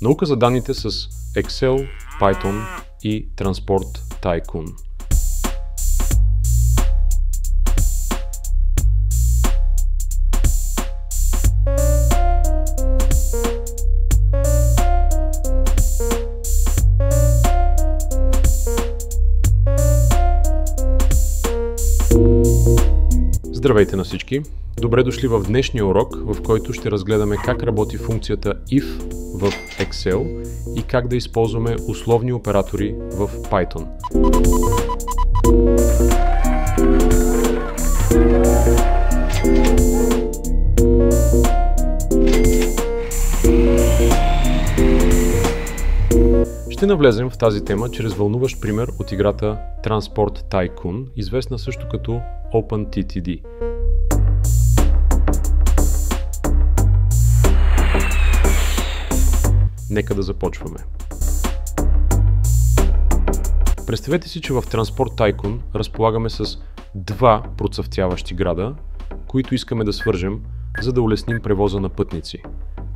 Наука за данните с Excel, Python и Transport Tycoon. Здравейте на всички! Добре дошли в днешния урок, в който ще разгледаме как работи функцията if в Excel и как да използваме условни оператори в Python. Ще навлезем в тази тема чрез вълнуващ пример от играта Transport Tycoon, известна също като OpenTTD. Нека да започваме. Представете си, че в Transport Tycoon разполагаме с два процъфтяващи града, които искаме да свържем, за да улесним превоза на пътници.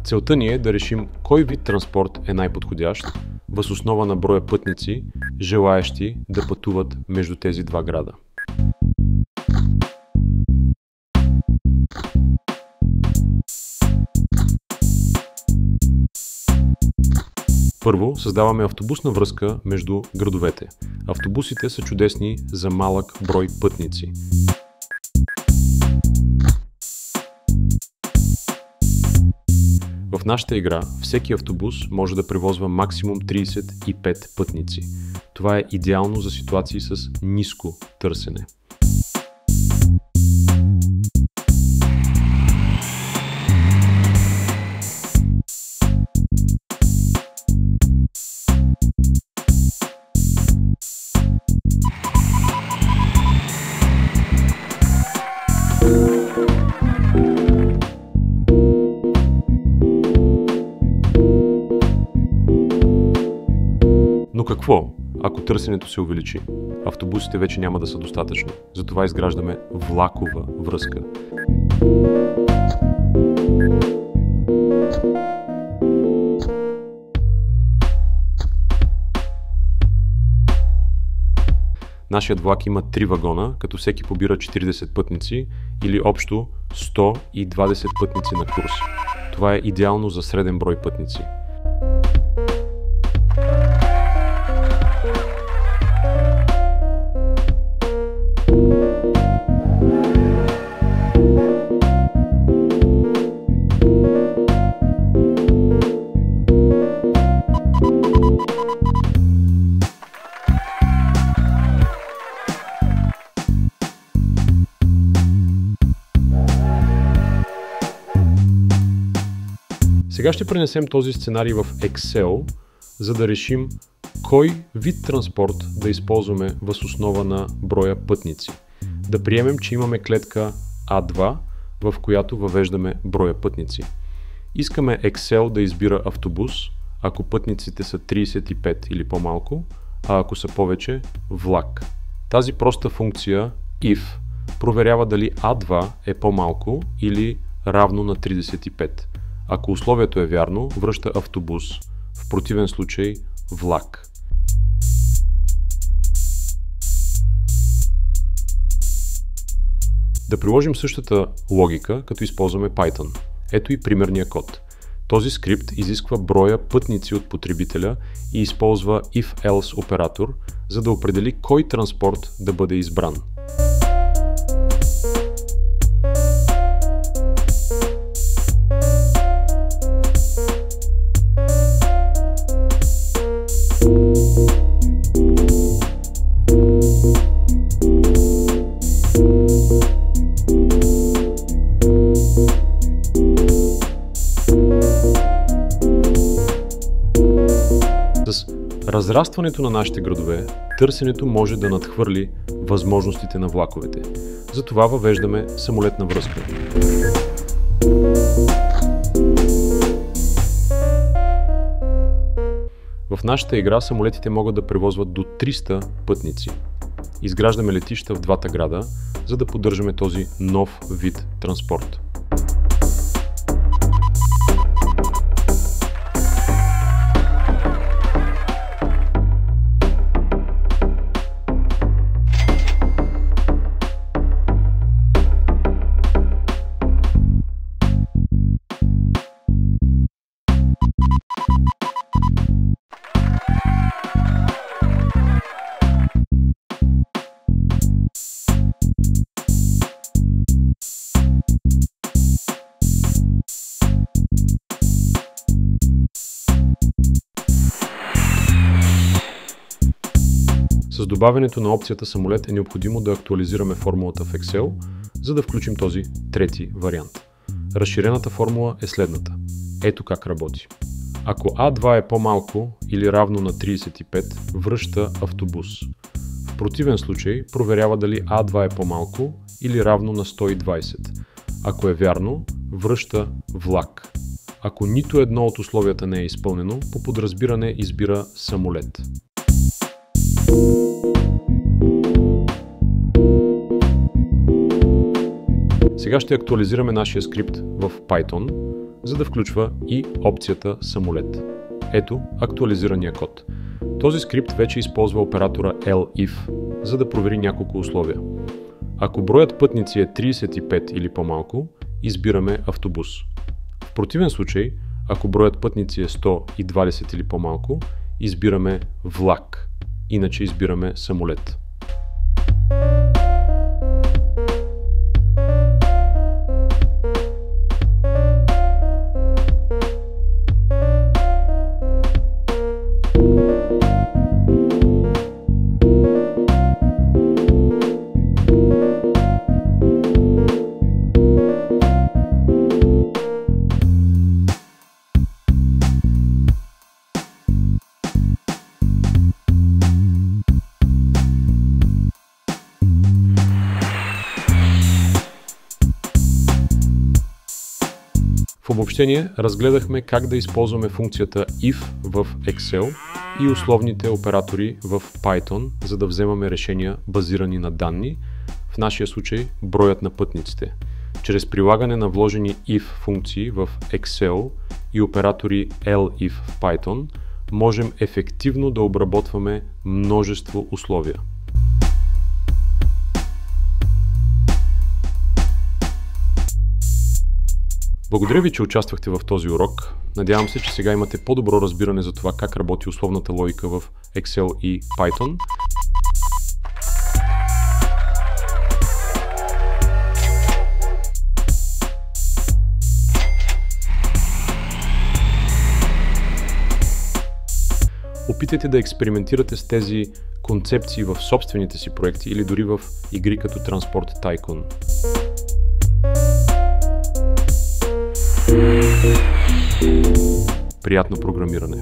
Целта ни е да решим кой вид транспорт е най-подходящ въз основа на броя пътници, желаещи да пътуват между тези два града. Първо, създаваме автобусна връзка между градовете. Автобусите са чудесни за малък брой пътници. В нашата игра всеки автобус може да превозва максимум 35 пътници. Това е идеално за ситуации с ниско търсене. Но какво, ако търсенето се увеличи? Автобусите вече няма да са достатъчни, затова изграждаме влакова връзка. Нашият влак има 3 вагона, като всеки побира 40 пътници или общо 120 пътници на курс. Това е идеално за среден брой пътници. Сега ще пренесем този сценарий в Excel, за да решим кой вид транспорт да използваме въз основа на броя пътници. Да приемем, че имаме клетка A2, в която въвеждаме броя пътници. Искаме Excel да избира автобус, ако пътниците са 35 или по-малко, а ако са повече – влак. Тази проста функция if проверява дали A2 е по-малко или равно на 35. Ако условието е вярно, връща автобус, в противен случай влак. Да приложим същата логика, като използваме Python. Ето и примерния код. Този скрипт изисква броя пътници от потребителя и използва if-else оператор, за да определи кой транспорт да бъде избран. С разрастването на нашите градове, търсенето може да надхвърли възможностите на влаковете. Затова въвеждаме самолетна връзка. В нашата игра самолетите могат да превозват до 300 пътници. Изграждаме летища в двата града, за да поддържаме този нов вид транспорт. С добавянето на опцията самолет е необходимо да актуализираме формулата в Excel, за да включим този трети вариант. Разширената формула е следната. Ето как работи. Ако А2 е по-малко или равно на 35, връща автобус. В противен случай проверява дали А2 е по-малко или равно на 120. Ако е вярно, връща влак. Ако нито едно от условията не е изпълнено, по подразбиране избира самолет. Сега ще актуализираме нашия скрипт в Python, за да включва и опцията самолет. Ето актуализирания код. Този скрипт вече използва оператора elif, за да провери няколко условия. Ако броят пътници е 35 или по-малко, избираме автобус. В противен случай, ако броят пътници е 120 или по-малко, избираме влак, иначе избираме самолет. В обобщение разгледахме как да използваме функцията if в Excel и условните оператори в Python, за да вземаме решения базирани на данни, в нашия случай броят на пътниците. Чрез прилагане на вложени if функции в Excel и оператори elif в Python, можем ефективно да обработваме множество условия. Благодаря ви, че участвахте в този урок. Надявам се, че сега имате по-добро разбиране за това как работи условната логика в Excel и Python. Опитайте да експериментирате с тези концепции в собствените си проекти или дори в игри като Transport Tycoon. Приятно програмиране!